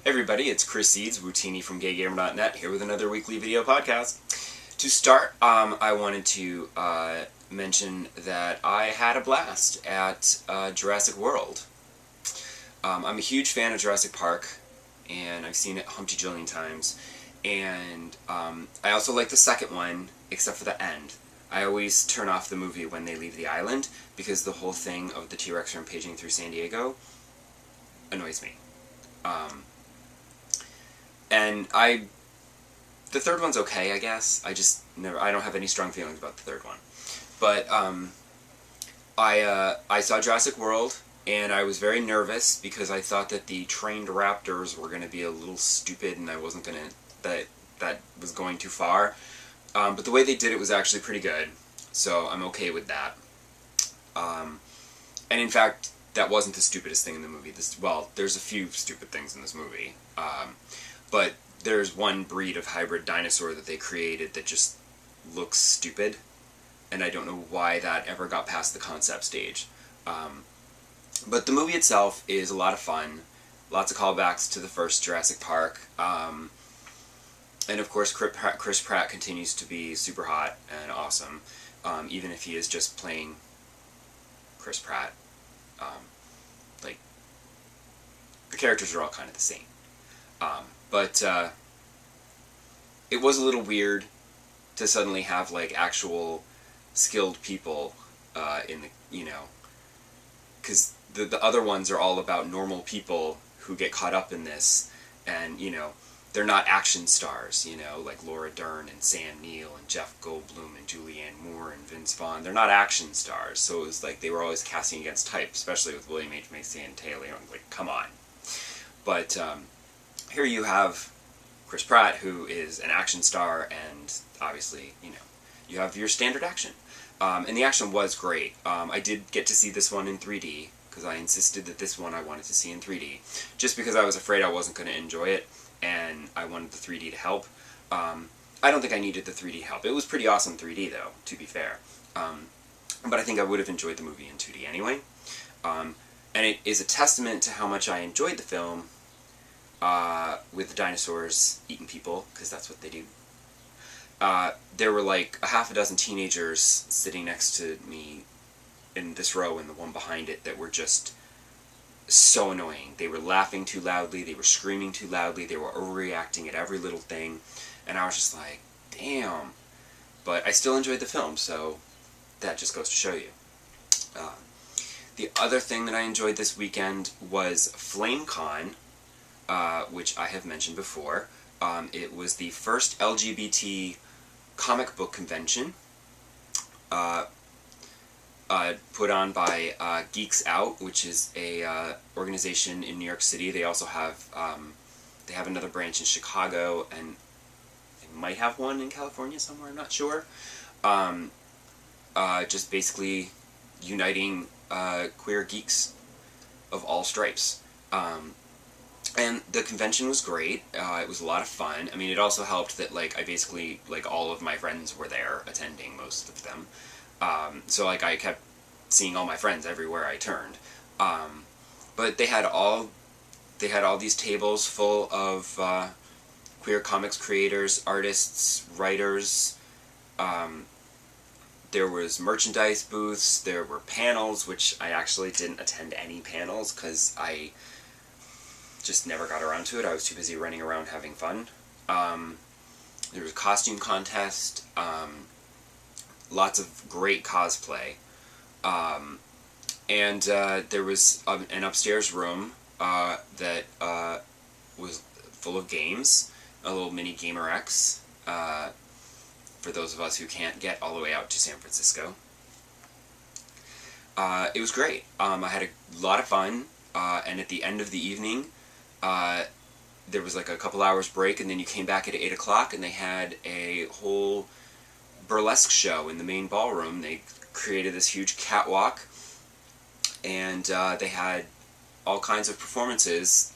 Everybody, it's Chris Seeds, Wootini from GayGamer.net, here with another weekly video podcast. To start, I wanted to mention that I had a blast at Jurassic World. I'm a huge fan of Jurassic Park, and I've seen it humpty-jillion times, and I also like the second one, except for the end. I always turn off the movie when they leave the island, because the whole thing of the T-Rex rampaging through San Diego annoys me. And the third one's okay, I guess. I don't have any strong feelings about the third one. But, I saw Jurassic World, and I was very nervous because I thought that the trained raptors were going to be a little stupid, and I wasn't going to, that was going too far. But the way they did it was actually pretty good, so I'm okay with that. And in fact, that wasn't the stupidest thing in the movie. Well, there's a few stupid things in this movie. But there's one breed of hybrid dinosaur that they created that just looks stupid, and I don't know why that ever got past the concept stage. But the movie itself is a lot of fun, lots of callbacks to the first Jurassic Park, and of course Chris Pratt continues to be super hot and awesome, even if he is just playing Chris Pratt. Like, the characters are all kind of the same. But it was a little weird to suddenly have, like, actual skilled people in the, because the other ones are all about normal people who get caught up in this, and, they're not action stars, like Laura Dern and Sam Neill and Jeff Goldblum and Julianne Moore and Vince Vaughn. They're not action stars, so it was like they were always casting against type, especially with William H. Macy and Taylor. Like, come on. But, here you have Chris Pratt, who is an action star, and obviously, you have your standard action. And the action was great. I did get to see this one in 3D, because I insisted that this one I wanted to see in 3D, just because I was afraid I wasn't going to enjoy it, and I wanted the 3D to help. I don't think I needed the 3D help. It was pretty awesome 3D, though, to be fair. But I think I would have enjoyed the movie in 2D anyway. And it is a testament to how much I enjoyed the film, with the dinosaurs eating people, because that's what they do. There were like a half a dozen teenagers sitting next to me in this row and the one behind it that were just so annoying. They were laughing too loudly, they were screaming too loudly, they were overreacting at every little thing, and I was just like, damn. But I still enjoyed the film, so that just goes to show you. The other thing that I enjoyed this weekend was FlameCon, which I have mentioned before. It was the first LGBT comic book convention, put on by Geeks Out, which is a organization in New York City. They also have another branch in Chicago, and they might have one in California somewhere, I'm not sure. Just basically uniting queer geeks of all stripes. And the convention was great. It was a lot of fun. I mean, it also helped that, like, I basically, like, all of my friends were there attending, most of them. So, like, I kept seeing all my friends everywhere I turned. But they had all these tables full of queer comics creators, artists, writers. There was merchandise booths. There were panels, which I actually didn't attend any panels because I just never got around to it. I was too busy running around having fun. There was a costume contest, lots of great cosplay, and there was an upstairs room that was full of games, a little mini Gamer X, for those of us who can't get all the way out to San Francisco. It was great. I had a lot of fun, and at the end of the evening, there was like a couple hours break, and then you came back at 8 o'clock, and they had a whole burlesque show in the main ballroom. They created this huge catwalk, and they had all kinds of performances,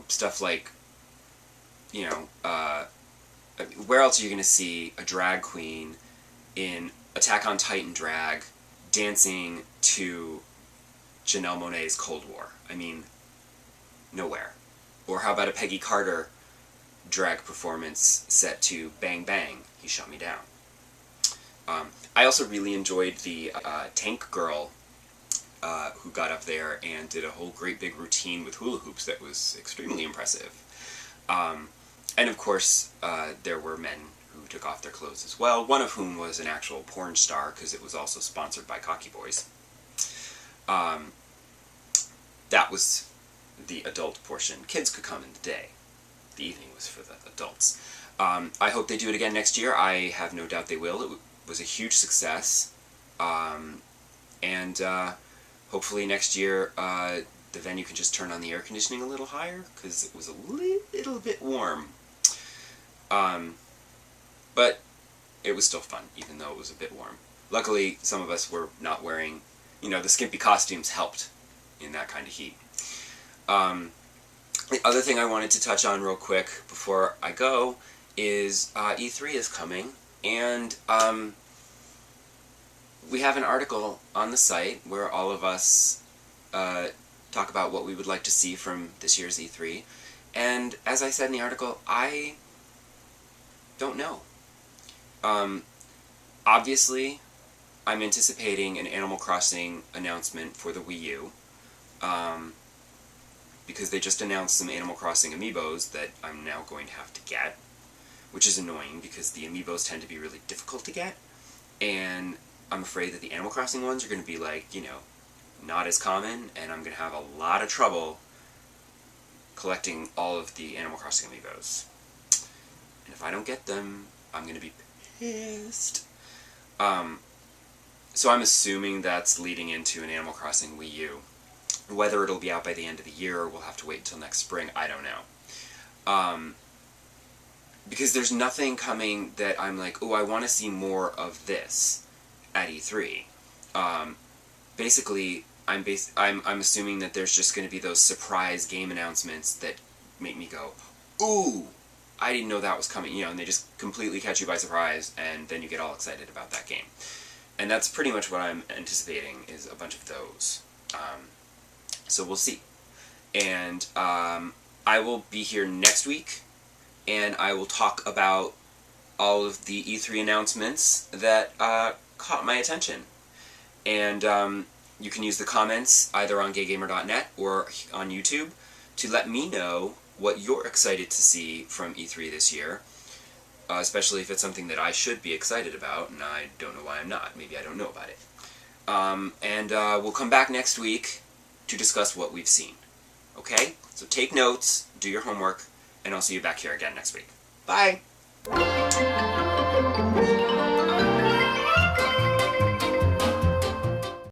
stuff like, where else are you going to see a drag queen in Attack on Titan drag dancing to Janelle Monáe's Cold War. I mean, nowhere. Or how about a Peggy Carter drag performance set to Bang Bang, He Shut Me Down. I also really enjoyed the Tank Girl who got up there and did a whole great big routine with hula hoops that was extremely impressive. And of course, there were men who took off their clothes as well, one of whom was an actual porn star, because it was also sponsored by Cocky Boys. That was the adult portion. Kids could come in the day. The evening was for the adults. I hope they do it again next year. I have no doubt they will. It was a huge success. And hopefully next year the venue can just turn on the air conditioning a little higher, because it was a little bit warm. But it was still fun, even though it was a bit warm. Luckily, some of us were not wearing, the skimpy costumes helped in that kind of heat. The other thing I wanted to touch on real quick before I go is E3 is coming, and we have an article on the site where all of us talk about what we would like to see from this year's E3, and as I said in the article, I don't know. Obviously, I'm anticipating an Animal Crossing announcement for the Wii U, because they just announced some Animal Crossing amiibos that I'm now going to have to get, which is annoying because the amiibos tend to be really difficult to get, and I'm afraid that the Animal Crossing ones are going to be like, not as common, and I'm going to have a lot of trouble collecting all of the Animal Crossing amiibos. And if I don't get them, I'm going to be pissed. So I'm assuming that's leading into an Animal Crossing Wii U. Whether it'll be out by the end of the year or we'll have to wait until next spring, I don't know. Because there's nothing coming that I'm like, oh, I want to see more of this at E3. Basically, I'm assuming that there's just going to be those surprise game announcements that make me go, ooh, I didn't know that was coming, and they just completely catch you by surprise, and then you get all excited about that game. And that's pretty much what I'm anticipating, is a bunch of those. So we'll see. And I will be here next week, and I will talk about all of the E3 announcements that caught my attention. And you can use the comments either on gaygamer.net or on YouTube to let me know what you're excited to see from E3 this year, especially if it's something that I should be excited about, and I don't know why I'm not. Maybe I don't know about it. And we'll come back next week to discuss what we've seen. Okay? So take notes, do your homework, and I'll see you back here again next week. Bye!